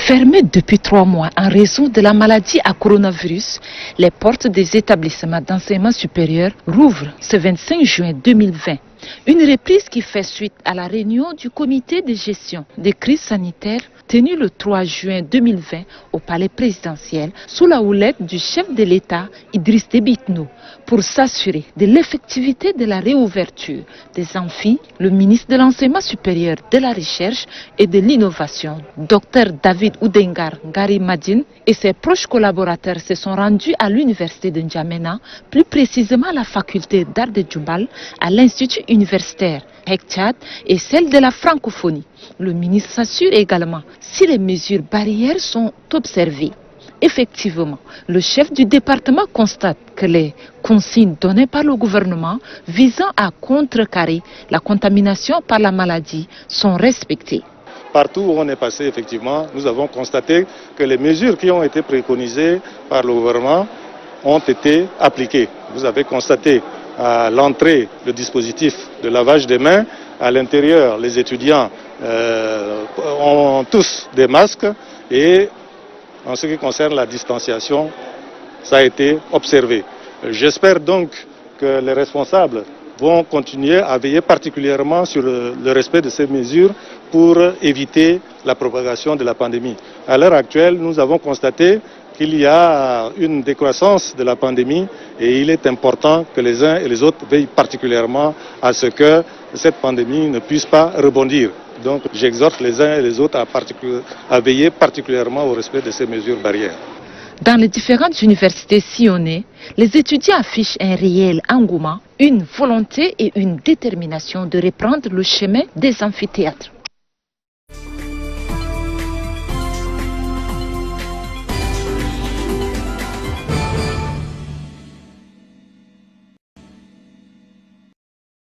Fermées depuis 3 mois en raison de la maladie à coronavirus, les portes des établissements d'enseignement supérieur rouvrent ce 25 juin 2020. Une reprise qui fait suite à la réunion du comité de gestion des crises sanitaires tenue le 3 juin 2020 au palais présidentiel sous la houlette du chef de l'État Idriss Déby Itno. Pour s'assurer de l'effectivité de la réouverture des amphis, le ministre de l'Enseignement supérieur, de la Recherche et de l'Innovation, Dr David Oudengar Ngari Madine, et ses proches collaborateurs se sont rendus à l'université de N'Djamena, plus précisément à la faculté d'art de Djoubal, à l'institut universitaire Hekchad et celle de la francophonie. Le ministre s'assure également si les mesures barrières sont observées. Effectivement, le chef du département constate que les consignes données par le gouvernement visant à contrecarrer la contamination par la maladie sont respectées. Partout où on est passé, effectivement, nous avons constaté que les mesures qui ont été préconisées par le gouvernement ont été appliquées. Vous avez constaté à l'entrée le dispositif de lavage des mains. À l'intérieur, les étudiants ont tous des masques et en ce qui concerne la distanciation, ça a été observé. J'espère donc que les responsables vont continuer à veiller particulièrement sur le respect de ces mesures pour éviter la propagation de la pandémie. À l'heure actuelle, nous avons constaté qu'il y a une décroissance de la pandémie et il est important que les uns et les autres veillent particulièrement à ce que cette pandémie ne puisse pas rebondir. Donc j'exhorte les uns et les autres à veiller particulièrement au respect de ces mesures barrières. Dans les différentes universités sillonnées, les étudiants affichent un réel engouement, une volonté et une détermination de reprendre le chemin des amphithéâtres.